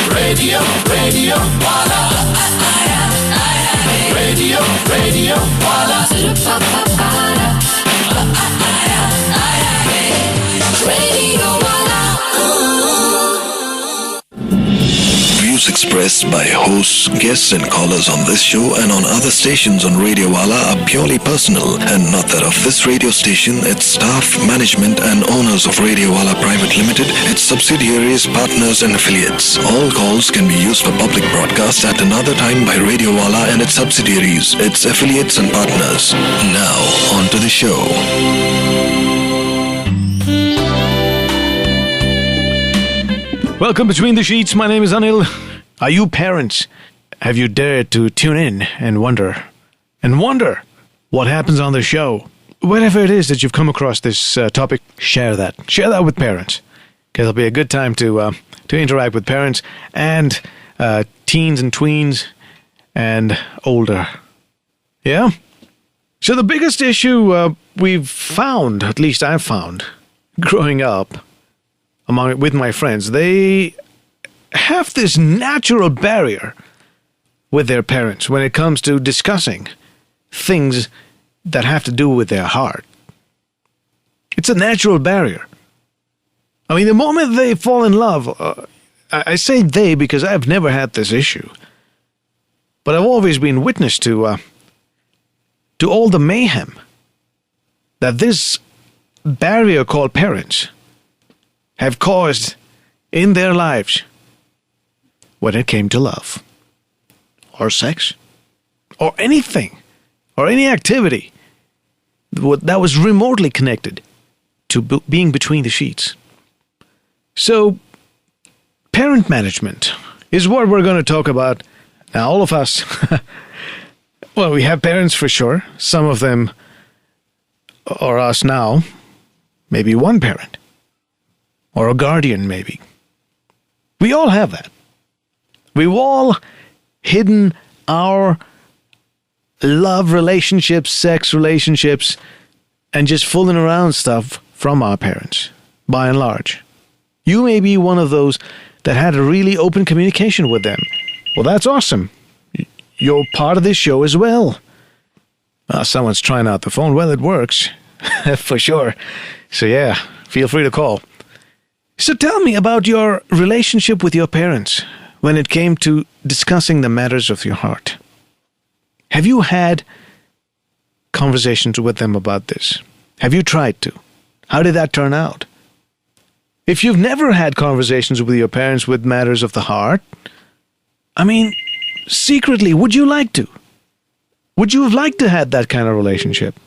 Radio, Radio Wala. Radio, Radio Wala. Radio Wala. Views expressed by hosts, guests and callers on this show and on other stations on Radio Wala are purely personal and not that of this radio station, its staff, management and owners of Radio Wala Private Limited, its subsidiaries, partners and affiliates. All calls can be used for public broadcast at another time by Radio Wala and its subsidiaries, its affiliates and partners. Now, on to the show. Welcome Between the Sheets. My name is Anil. Are you parents? Have you dared to tune in and wonder what happens on the show? Whatever it is that you've come across this topic, share that. Share that with parents. Because it'll be a good time to interact with parents and teens and tweens and older. Yeah? So the biggest issue we've found, at least I've found, growing up, with my friends, they have this natural barrier with their parents when it comes to discussing things that have to do with their heart. It's a natural barrier. I mean, the moment they fall in love, I say they because I've never had this issue, but I've always been witness to all the mayhem that this barrier called parents have caused in their lives when it came to love, or sex, or anything, or any activity that was remotely connected to being between the sheets. So, parent management is what we're going to talk about. Now, all of us, well, we have parents for sure. Some of them, or us now, maybe one parent. Or a guardian, maybe. We all have that. We've all hidden our love relationships, sex relationships, and just fooling around stuff from our parents, by and large. You may be one of those that had a really open communication with them. Well, that's awesome. You're part of this show as well. Someone's trying out the phone. Well, it works. For sure. So yeah, feel free to call. So tell me about your relationship with your parents when it came to discussing the matters of your heart. Have you had conversations with them about this? Have you tried to? How did that turn out? If you've never had conversations with your parents with matters of the heart, I mean, secretly, would you like to? Would you have liked to have that kind of relationship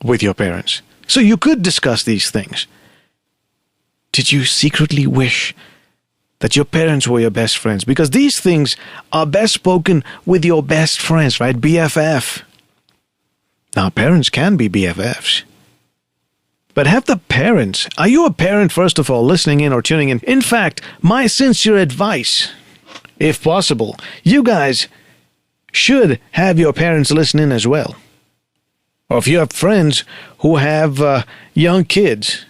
with your parents? So you could discuss these things. Did you secretly wish that your parents were your best friends? Because these things are best spoken with your best friends, right? BFF. Now, parents can be BFFs. But have the parents, are you a parent, first of all, listening in or tuning in? In fact, my sincere advice, if possible, you guys should have your parents listen in as well. Or if you have friends who have young kids,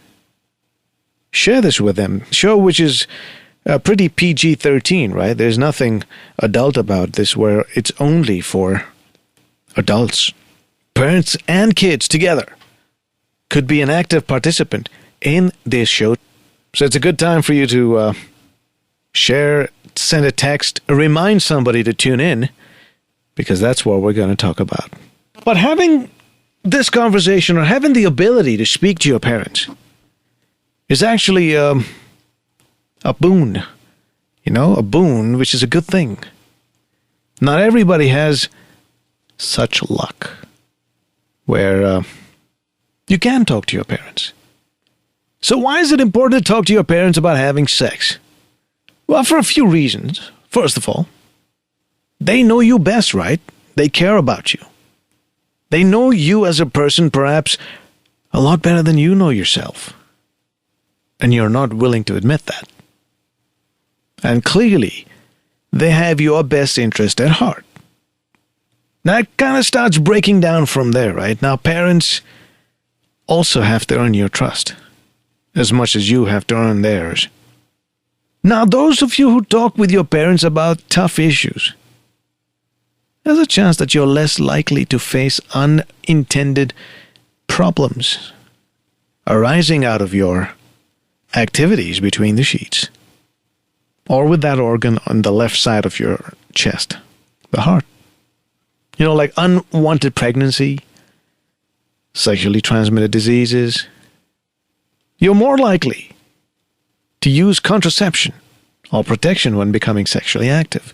share this with them. Show which is pretty PG-13, right? There's nothing adult about this where it's only for adults. Parents and kids together could be an active participant in this show. So it's a good time for you to share, send a text, remind somebody to tune in, because that's what we're going to talk about. But having this conversation or having the ability to speak to your parents is actually a boon. You know, a boon, which is a good thing. Not everybody has such luck where you can talk to your parents. So why is it important to talk to your parents about having sex? Well, for a few reasons. First of all, they know you best, right? They care about you. They know you as a person perhaps a lot better than you know yourself. And you're not willing to admit that. And clearly, they have your best interest at heart. Now, it kind of starts breaking down from there, right? Now, parents also have to earn your trust, as much as you have to earn theirs. Now, those of you who talk with your parents about tough issues, there's a chance that you're less likely to face unintended problems arising out of your activities between the sheets, or with that organ on the left side of your chest, the heart. You know, like unwanted pregnancy, sexually transmitted diseases. You're more likely to use contraception or protection when becoming sexually active.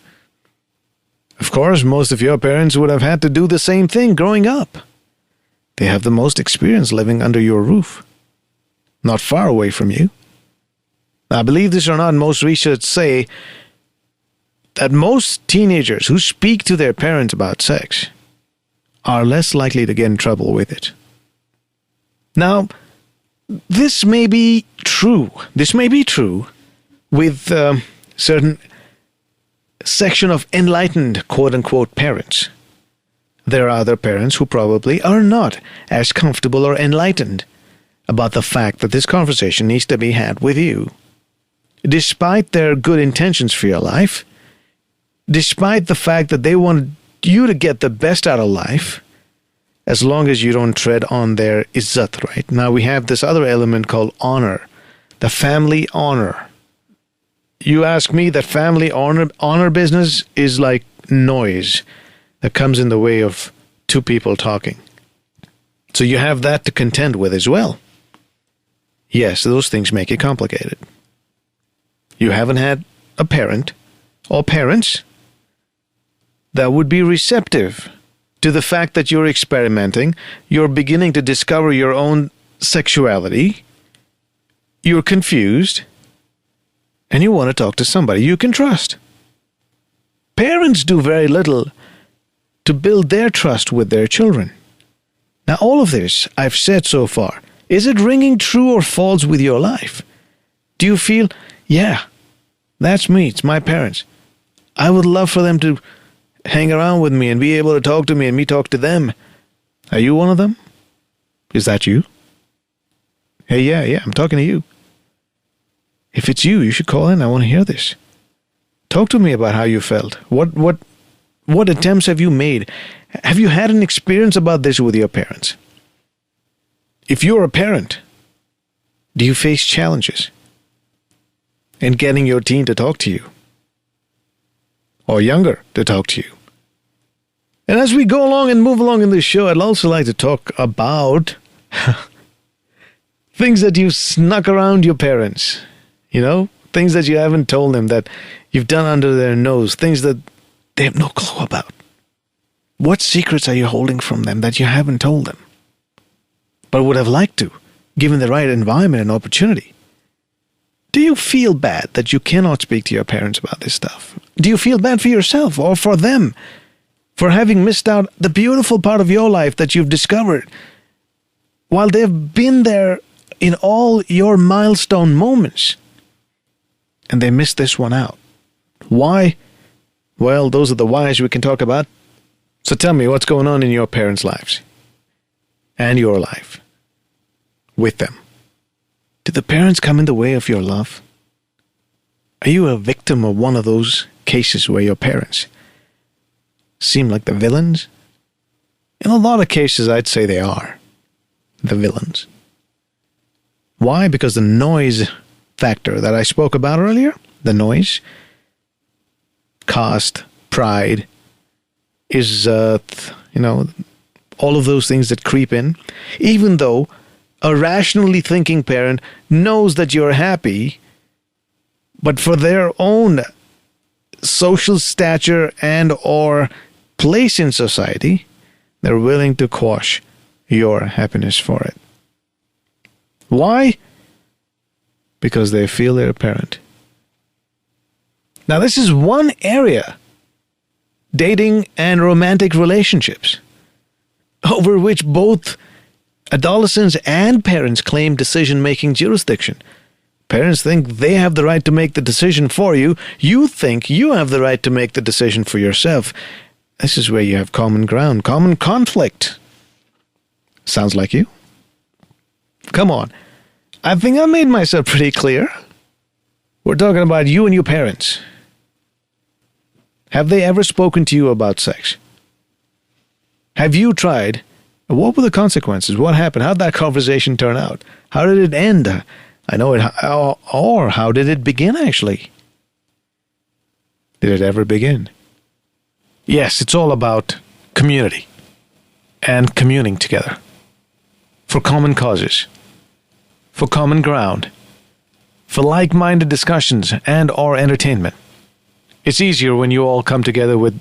Of course, most of your parents would have had to do the same thing growing up. They have the most experience living under your roof, not far away from you. Now, believe this or not, most research say that most teenagers who speak to their parents about sex are less likely to get in trouble with it. Now, this may be true. This may be true with certain section of enlightened, quote-unquote, parents. There are other parents who probably are not as comfortable or enlightened about the fact that this conversation needs to be had with you. Despite their good intentions for your life, despite the fact that they want you to get the best out of life, as long as you don't tread on their izzat, right? Now we have this other element called honor, the family honor. You ask me, that family honor business is like noise that comes in the way of two people talking. So you have that to contend with as well. Yes, those things make it complicated. You haven't had a parent or parents that would be receptive to the fact that you're experimenting, you're beginning to discover your own sexuality, you're confused, and you want to talk to somebody you can trust. Parents do very little to build their trust with their children. Now, all of this I've said so far, is it ringing true or false with your life? Do you feel, yeah, that's me, it's my parents. I would love for them to hang around with me and be able to talk to me and me talk to them. Are you one of them? Is that you? Hey, yeah, I'm talking to you. If it's you, you should call in. I want to hear this. Talk to me about how you felt. What attempts have you made? Have you had an experience about this with your parents? If you're a parent, do you face challenges in getting your teen to talk to you? Or younger to talk to you? And as we go along and move along in this show, I'd also like to talk about things that you snuck around your parents. You know, things that you haven't told them, that you've done under their nose, things that they have no clue about. What secrets are you holding from them that you haven't told them, but would have liked to, given the right environment and opportunity? Do you feel bad that you cannot speak to your parents about this stuff? Do you feel bad for yourself or for them for having missed out the beautiful part of your life that you've discovered while they've been there in all your milestone moments and they missed this one out? Why? Well, those are the whys we can talk about. So tell me, what's going on in your parents' lives and your life with them? Did the parents come in the way of your love? Are you a victim of one of those cases where your parents seem like the villains? In a lot of cases, I'd say they are the villains. Why? Because the noise factor that I spoke about earlier, the noise, caste, pride, is, all of those things that creep in, even though a rationally thinking parent knows that you're happy, but for their own social stature and or place in society, they're willing to quash your happiness for it. Why? Because they feel they're a parent. Now, this is one area, dating and romantic relationships, over which both adolescents and parents claim decision-making jurisdiction. Parents think they have the right to make the decision for you. You think you have the right to make the decision for yourself. This is where you have common ground, common conflict. Sounds like you? come on. I think I made myself pretty clear. We're talking about you and your parents. Have they ever spoken to you about sex? Have you tried? What were the consequences? What happened? How did that conversation turn out? How did it end? I know it, or how did it begin, actually? Did it ever begin? Yes, it's all about community and communing together for common causes, for common ground, for like-minded discussions and or entertainment. It's easier when you all come together with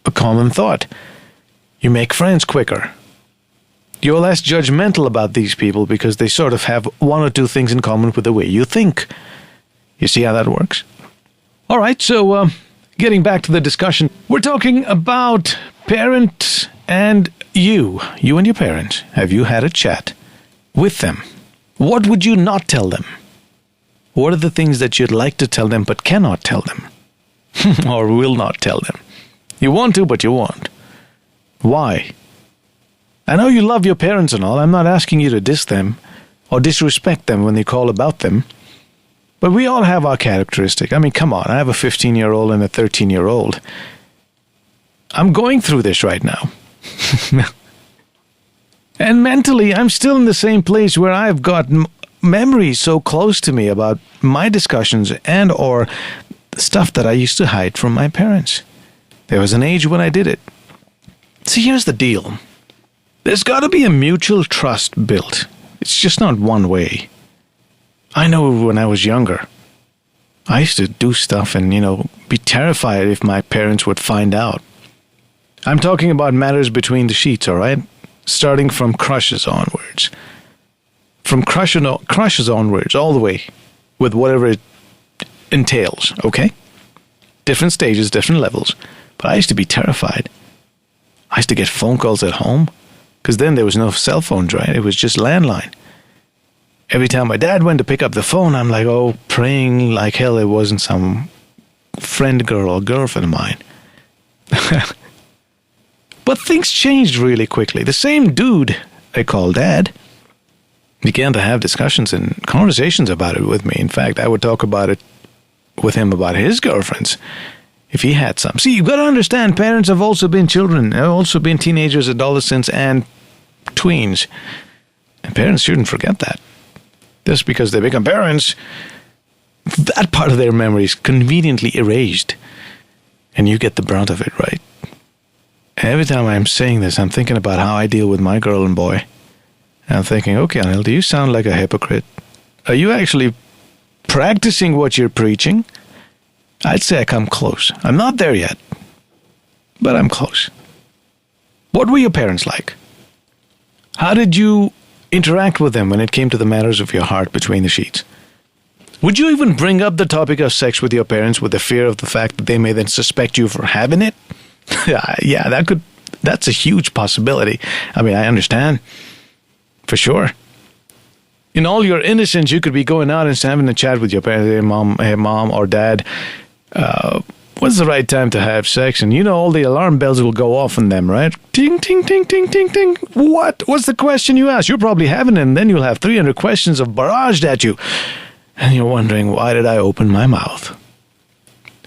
a common thought. You make friends quicker. You're less judgmental about these people because they sort of have one or two things in common with the way you think. You see how that works? All right, so getting back to the discussion, we're talking about parents and you and your parents. Have you had a chat with them? What would you not tell them? What are the things that you'd like to tell them but cannot tell them? Or will not tell them? You want to, but you won't. Why? I know you love your parents and all. I'm not asking you to diss them or disrespect them when they call about them. But we all have our characteristic. I mean, come on. I have a 15-year-old and a 13-year-old. I'm going through this right now. And mentally, I'm still in the same place where I've got memories so close to me about my discussions and or stuff that I used to hide from my parents. There was an age when I did it. See, here's the deal. There's got to be a mutual trust built. It's just not one way. I know when I was younger, I used to do stuff and, be terrified if my parents would find out. I'm talking about matters between the sheets, all right? Starting from crushes onwards. From crushes onwards, all the way, with whatever it entails, okay? Different stages, different levels. But I used to be terrified. I used to get phone calls at home, because then there was no cell phones, right? It was just landline. Every time my dad went to pick up the phone, I'm like, praying like hell it wasn't some friend girl or girlfriend of mine. But things changed really quickly. The same dude I call Dad began to have discussions and conversations about it with me. In fact, I would talk about it with him about his girlfriends if he had some. See, you've got to understand, parents have also been children, have also been teenagers, adolescents, and tweens. And parents shouldn't forget that. Just because they become parents, that part of their memory is conveniently erased. And you get the brunt of it, right? Every time I'm saying this, I'm thinking about how I deal with my girl and boy. And I'm thinking, okay, Anil, do you sound like a hypocrite? Are you actually practicing what you're preaching? I'd say I come close. I'm not there yet, but I'm close. What were your parents like? How did you interact with them when it came to the matters of your heart between the sheets? Would you even bring up the topic of sex with your parents with the fear of the fact that they may then suspect you for having it? Yeah, that's a huge possibility. I mean, I understand. For sure. In all your innocence, you could be going out and having a chat with your parents. Hey, mom or dad, when's the right time to have sex? And all the alarm bells will go off on them, right? Ting, ting, ting, ting, ting, ting. What's the question you ask? You're probably having it, and then you'll have 300 questions of barraged at you. And you're wondering, why did I open my mouth?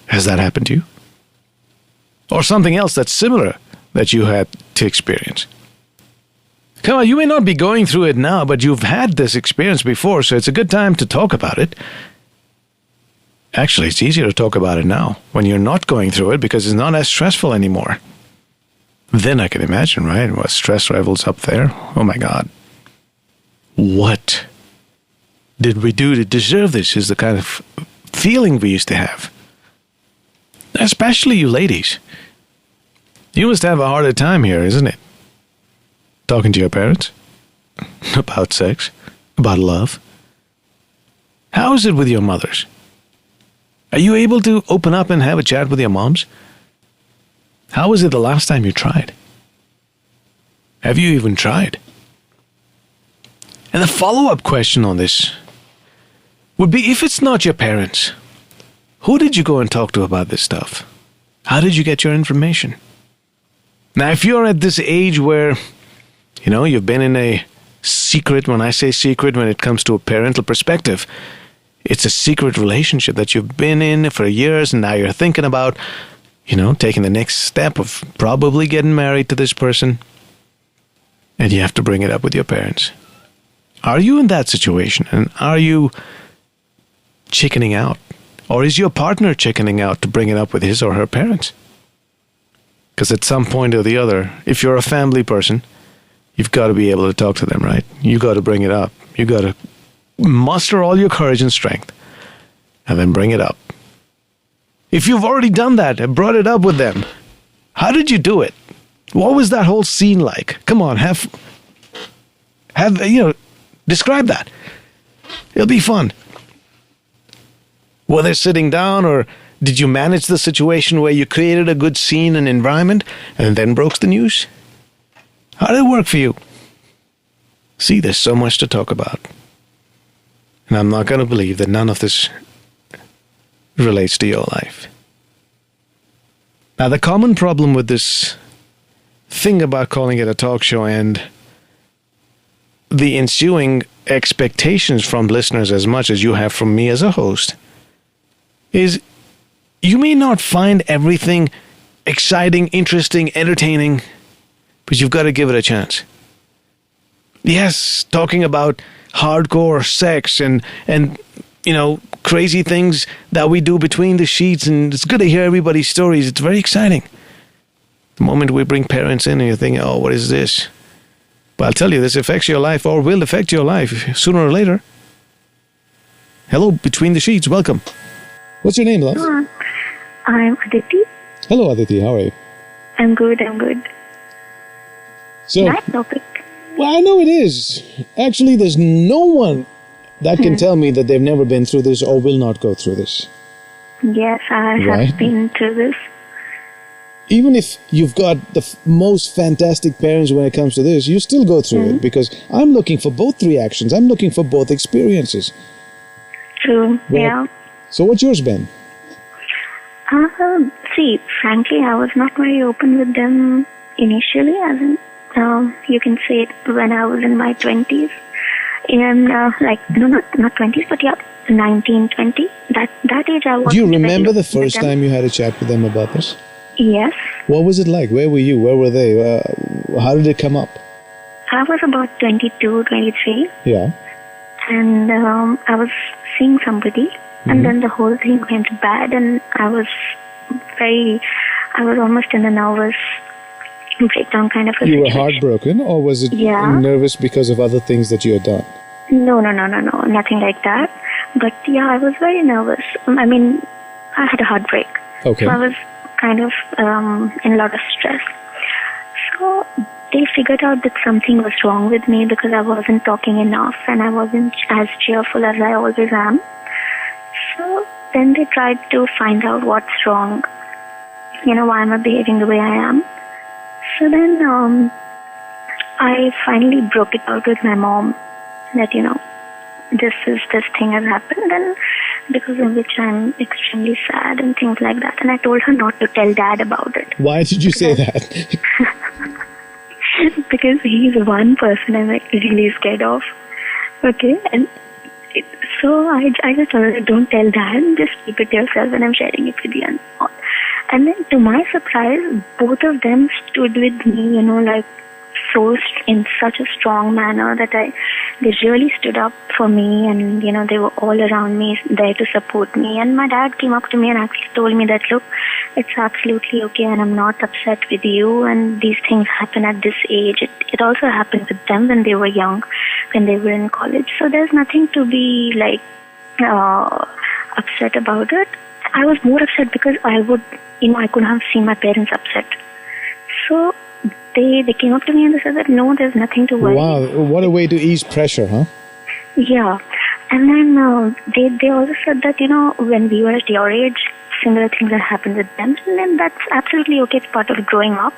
Has that happened to you? Or something else that's similar that you had to experience? Come on, you may not be going through it now, but you've had this experience before, so it's a good time to talk about it. Actually, it's easier to talk about it now when you're not going through it because it's not as stressful anymore. Then I can imagine, right? What stress levels up there? Oh my God. What did we do to deserve this is the kind of feeling we used to have. Especially you ladies. You must have a harder time here, isn't it? Talking to your parents about sex, about love. How is it with your mothers? Are you able to open up and have a chat with your moms? How was it the last time you tried? Have you even tried? And the follow-up question on this would be, if it's not your parents, who did you go and talk to about this stuff? How did you get your information? Now, if you're at this age where, you've been in a secret. When I say secret, when it comes to a parental perspective, it's a secret relationship that you've been in for years, and now you're thinking about, taking the next step of probably getting married to this person, and you have to bring it up with your parents. Are you in that situation, and are you chickening out? Or is your partner chickening out to bring it up with his or her parents? Because at some point or the other, if you're a family person, you've got to be able to talk to them, right? You got to bring it up. You got to muster all your courage and strength and then bring it up. If you've already done that and brought it up with them, how did you do it? What was that whole scene like? Come on, describe that. It'll be fun. Were they sitting down, or did you manage the situation where you created a good scene and environment and then broke the news? How did it work for you? See, there's so much to talk about. And I'm not going to believe that none of this relates to your life. Now, the common problem with this thing about calling it a talk show and the ensuing expectations from listeners as much as you have from me as a host is you may not find everything exciting, interesting, entertaining, but you've got to give it a chance. Yes, talking about hardcore sex and crazy things that we do between the sheets, and it's good to hear everybody's stories. It's very exciting. The moment we bring parents in and you think, oh, what is this? But I'll tell you, this affects your life or will affect your life sooner or later. Hello, Between the Sheets. Welcome. What's your name, love? I'm Aditi. Hello, Aditi. How are you? I'm good. So, nice topic. Well, I know it is. Actually, there's no one that can tell me that they've never been through this or will not go through this. Yes, I Right. have been through this. Even if you've got the most fantastic parents when it comes to this, you still go through it, because I'm looking for both reactions. I'm looking for both experiences. True, Well, yeah. So what's yours been? See, frankly, I was not very open with them initially, as in, you can say it when I was in my 20s. Not 20s, but yeah, 19, 20. That age I was. Do you remember the first time you had a chat with them about this? Yes. What was it like? Where were you? Where were they? How did it come up? I was about 22, 23. Yeah. And I was seeing somebody, and then the whole thing went bad, and I was almost in a nervous breakdown kind of a You were situation. heartbroken, or was it nervous because of other things that you had done? No, nothing like that. But yeah, I was very nervous. I mean, I had a heartbreak. Okay. So I was kind of in a lot of stress. So they figured out that something was wrong with me because I wasn't talking enough and I wasn't as cheerful as I always am. So then they tried to find out what's wrong, why am I behaving the way I am. So then I finally broke it out with my mom that, this thing has happened, and because of which I'm extremely sad and things like that. And I told her not to tell Dad about it. Why did you say that? Because he's one person I'm really scared of. Okay, and so I just told her, don't tell Dad, just keep it to yourself, and I'm sharing it with you and all. And then to my surprise, both of them stood with me, in such a strong manner that they really stood up for me, and they were all around me there to support me. And my dad came up to me and actually told me that, look, it's absolutely okay and I'm not upset with you, and these things happen at this age. It also happened with them when they were young, when they were in college. So there's nothing to be upset about it. I was more upset because I could have seen my parents upset. So they came up to me and they said that no, there's nothing to worry. Wow, what a way to ease pressure, huh? Yeah. And then they also said that, when we were at your age, similar things had happened with them. And then that's absolutely okay. It's part of growing up.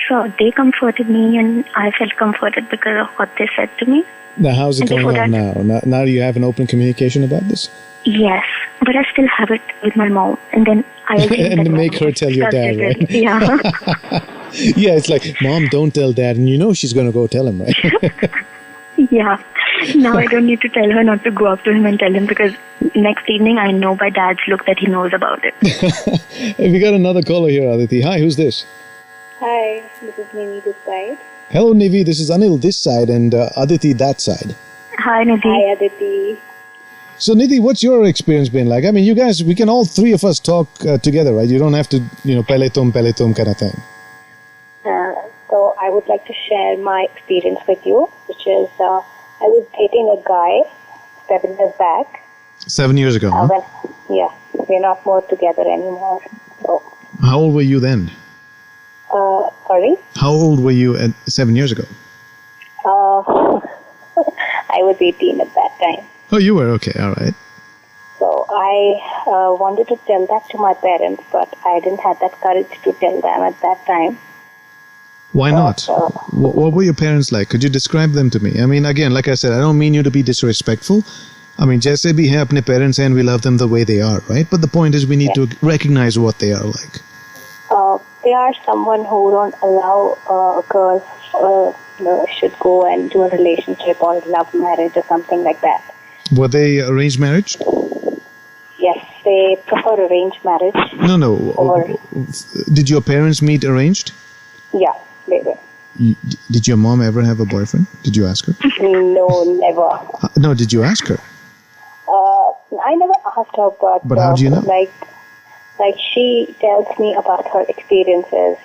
So they comforted me and I felt comforted because of what they said to me. Now, how's it going on now? Now you have an open communication about this? Yes, but I still have it with my mom. And then I and make her tell your dad, right? Yeah. Yeah, it's like, Mom, don't tell Dad. And she's going to go tell him, right? Yeah. Now I don't need to tell her not to go up to him and tell him because next evening I know by Dad's look that he knows about it. Hey, we got another caller here, Aditi. Hi, who's this? Hi, this is Nini this side. Hello, Nivi. This is Anil this side and Aditi that side. Hi, Nidhi. Hi, Aditi. So, Nidhi, what's your experience been like? I mean, you guys, we can all three of us talk together, right? You don't have to, pehle tum kind of thing. So I would like to share my experience with you, which is I was dating a guy 7 years back. 7 years ago, huh? We're not more together anymore. So, How old were you then? sorry? How old were you 7 years ago? I was 18 at that time. Oh, you were? Okay, all right. So I wanted to tell that to my parents, but I didn't have that courage to tell them at that time. Why not? What were your parents like? Could you describe them to me? I mean, again, like I said, I don't mean you to be disrespectful. I mean, jaise bhi hai apne parents and we love them the way they are, right? But the point is we need to recognize what they are like. They are someone who don't allow girls should go and do a relationship or love marriage or something like that. Were they arranged marriage? Yes, they prefer arranged marriage. No. Or, Did your parents meet arranged? yeah, they were. Did your mom ever have a boyfriend? Did you ask her? No, never. No, did you ask her? I never asked her, But how do you know? Like she tells me about her experiences.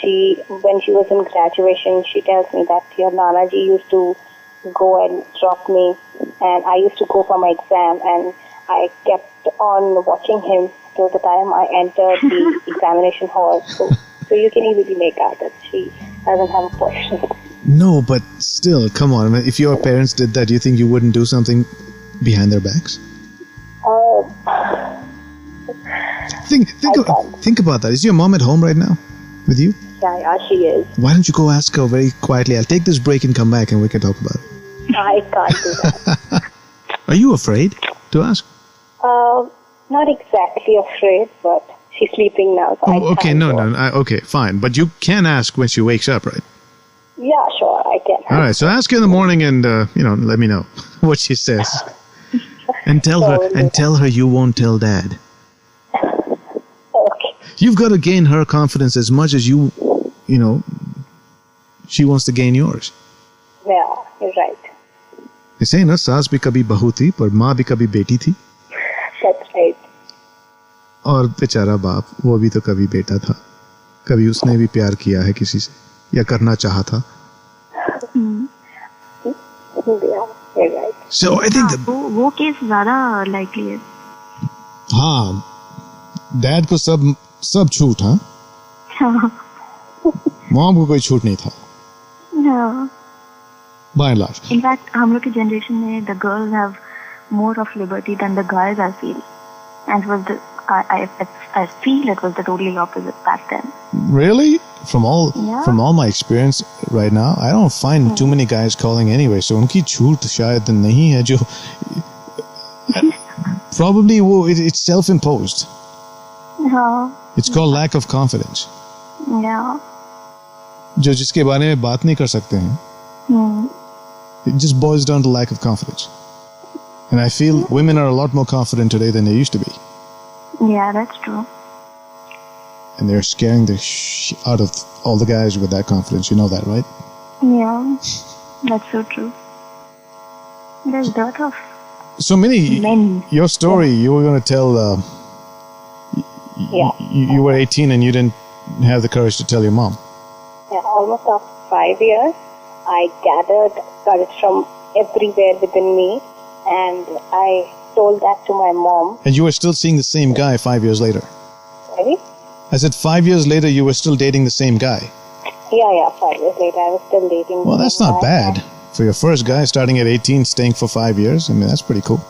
When she was in graduation, she tells me that your Nanaji used to go and drop me, and I used to go for my exam, and I kept on watching him till the time I entered the examination hall. So you can easily make out that she doesn't have a boyfriend. No, but still, come on. I mean, if your parents did that, you think you wouldn't do something behind their backs? Think about that. Is your mom at home right now with you? Yeah, she is. Why don't you go ask her very quietly? I'll take this break and come back and we can talk about it. I can't do that. Are you afraid to ask? Not exactly afraid, but she's sleeping now. So okay, okay, fine. But you can ask when she wakes up, right? Yeah, sure, I can. All right, so ask her in the morning and, let me know what she says. And tell her you won't tell Dad. Okay. You've got to gain her confidence as much as she wants to gain yours. Yeah, you're right. They say na saas bhi kabhi bahu thi, par maa bhi kabhi beti thi. That's right. और बेचारा बाप वो भी तो कभी बेटा था, कभी उसने भी प्यार किया है किसी से या करना चाहा था. Yeah, you're right. So I think वो केस ज़्यादा likely है. हाँ, डैड को सब छूट, हाँ. मॉम को कोई छूट नहीं था. No. By and large. In fact, हम लोग की generation में the girls have more of liberty than the guys, I feel. And it was I feel it was the totally opposite back then. Really? From all my experience right now, I don't find too many guys calling anyway. So उनकी छूट शायद नहीं है जो probably it's self-imposed. हाँ. It's called lack of confidence. Yeah. जो जिसके बारे में बात नहीं कर सकते हैं. It just boils down to lack of confidence. And I feel women are a lot more confident today than they used to be. Yeah, that's true. And they're scaring the out of all the guys with that confidence. You know that, right? Yeah, that's so true. There's a lot of so many. Men. Your story, you were going to tell. You were 18 and you didn't have the courage to tell your mom. Yeah, almost after 5 years, I gathered courage from everywhere within me, and I told that to my mom. And you were still seeing the same guy 5 years later. Sorry? I said 5 years later you were still dating the same guy. Yeah, 5 years later I was still dating. Well, that's not bad. For your first guy starting at 18, staying for 5 years, I mean, that's pretty cool.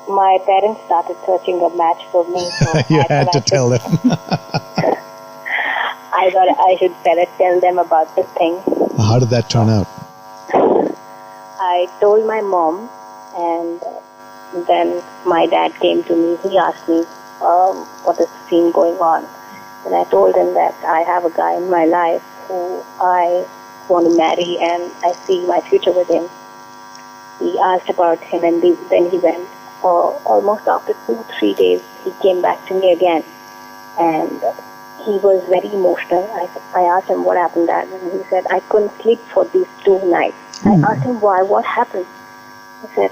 My parents started searching a match for me. So you had to tell them. I thought I should better tell them about this thing. How did that turn out? I told my mom, and then my dad came to me. He asked me, what is the scene going on? And I told him that I have a guy in my life who I want to marry and I see my future with him. We asked about him, and then he went. Almost after 2-3 days, he came back to me again, and he was very emotional. I asked him what happened, Dad, and he said, I couldn't sleep for these 2 nights. I asked him why, what happened? He said,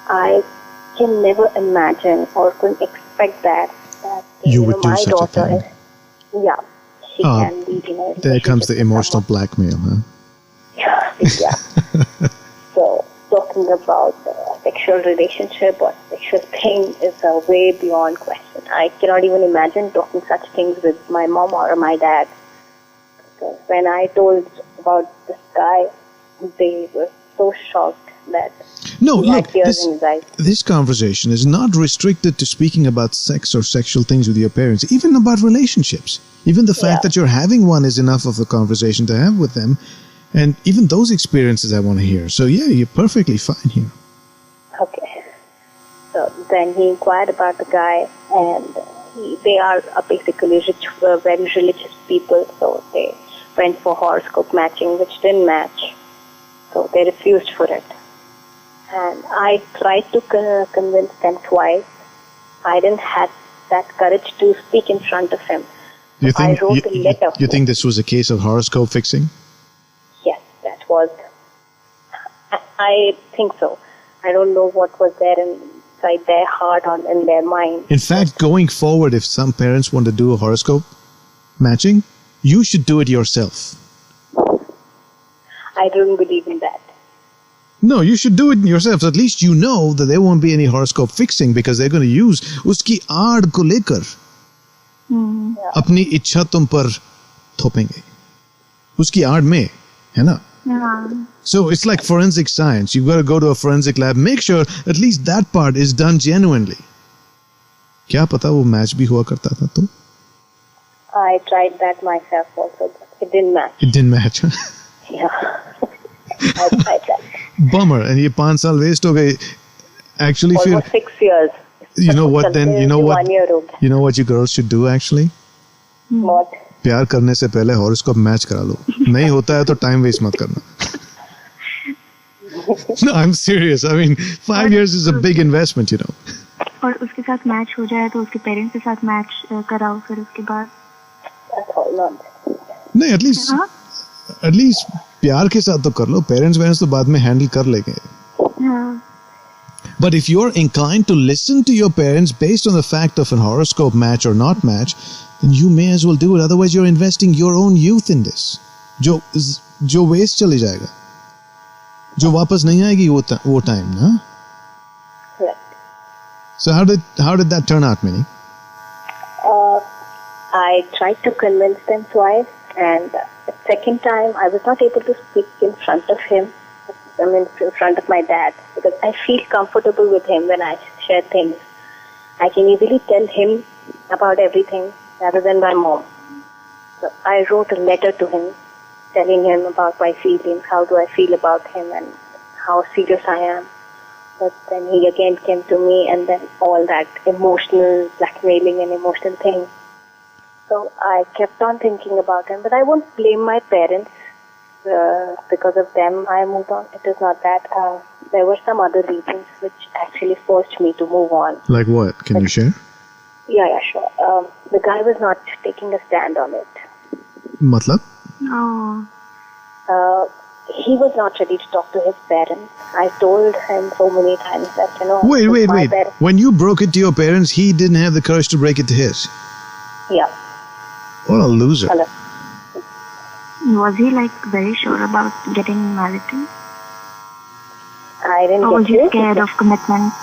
I can never imagine or couldn't expect that You would do my such a daughter thing. she can be in a There comes the relationship with emotional someone. blackmail, huh? Yeah. So talking about sexual relationship or sexual thing is a way beyond question. I cannot even imagine talking such things with my mom or my dad. Because when I told about this guy, they were so shocked that No, he had look, tears in his eyes. this conversation is not restricted to speaking about sex or sexual things with your parents, even about relationships. Even the fact that you're having one is enough of a conversation to have with them. And even those experiences I want to hear. So yeah, you're perfectly fine here. Okay. So then he inquired about the guy, and they are basically rich, very religious people. So they went for horoscope matching, which didn't match. So they refused for it. And I tried to convince them twice. I didn't have that courage to speak in front of him. You think, I wrote a letter. you think this was a case of horoscope fixing? Yes, that was. I think so. I don't know what was there inside their heart or in their mind. In fact, going forward, if some parents want to do a horoscope matching, you should do it yourself. I don't believe in that. No, you should do it yourself. So at least you know that there won't be any horoscope fixing because they're going to use uski aad ko lekar apni इच्छा तुम पर थोपेंगे उसकी आड़ में है ना. So it's like forensic science. You've got to go to a forensic lab. Make sure at least that part is done genuinely. क्या पता वो मैच भी हुआ करता था तो? I tried that myself also, but it didn't match. It didn't match. Yeah. I tried that. Bummer. And ये 5 साल waste हो गए. Actually, फिर Almost 6 years. you know what then? You know what? 1 year old. You know what you girls should do actually? What? प्यार करने से पहले horoscope match करा लो. नहीं होता है तो टाइम वेस्ट मत करना. No, I'm serious. I mean, 5 years is a big investment, you know. और उसके साथ मैच हो जाए तो उसके पेरेंट्स के साथ मैच कराओ फिर उसके बाद. That's all nonsense. नहीं, at least प्यार के साथ तो कर लो. पेरेंट्स तो बाद में हैंडल कर लेंगे. हाँ. But if you're inclined to listen to your parents based on the fact of an horoscope match or not match, then you may as well do it. Otherwise, you're investing your own youth in this. जो waste चले जाएगा. जो वापस नहीं आएगी वो time, ना? Correct. So how did that turn out, Minnie? I tried to convince them twice, and the second time I was not able to speak in front of him. I mean, in front of my dad, because I feel comfortable with him when I share things. I can easily tell him about everything rather than my mom. So I wrote a letter to him, telling him about my feelings, how do I feel about him, and how serious I am. But then he again came to me, and then all that emotional blackmailing and emotional thing. So I kept on thinking about him, but I won't blame my parents. Because of them, I moved on. It is not that. There were some other reasons which actually forced me to move on. Like what? Can you share? Yeah, sure. The guy was not taking a stand on it. Matlab? Oh. He was not ready to talk to his parents. I told him so many times that, Wait. my parents- When you broke it to your parents, he didn't have the courage to break it to his. Yeah. What a loser. Hello. Was he like very sure about getting married to you? I didn't Or was get he you. scared of commitment?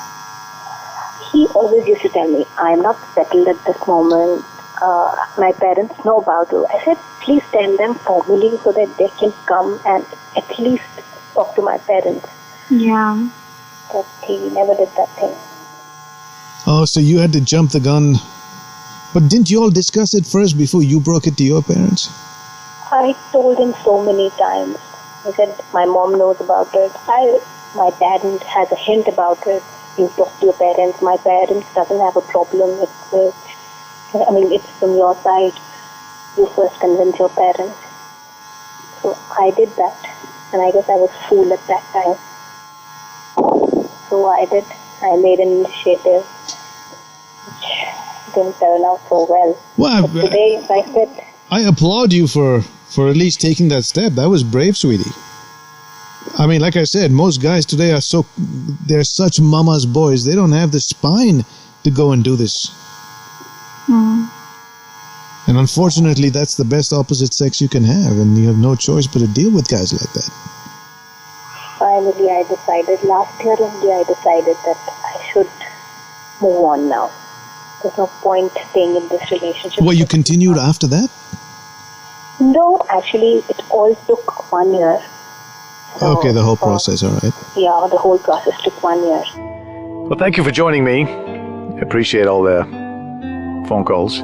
He always used to tell me, I'm not settled at this moment. My parents know about you. I said, please tell them formally so that they can come and at least talk to my parents. Yeah. But he never did that thing. Oh, so you had to jump the gun. But didn't you all discuss it first before you broke it to your parents? I told him so many times. He said, my mom knows about it. My dad has a hint about it. You talk to your parents. My parents doesn't have a problem with it. I mean, it's from your side. You first convince your parents. So I did that. And I guess I was fool at that time. So I did. I made an initiative which didn't turn out so well. Well, But today, I said, I applaud you for at least taking that step. That was brave, sweetie. I mean, like I said, most guys today they're such mama's boys. They don't have the spine to go and do this. And unfortunately, that's the best opposite sex you can have, and you have no choice but to deal with guys like that. finally I decided, last year only I decided that I should move on now. There's no point staying in this relationship. Well, you continued after that? No, actually, it all took 1 year. So, Okay, the whole process, all right. Yeah, the whole process took 1 year. Well, thank you for joining me. I appreciate all the phone calls.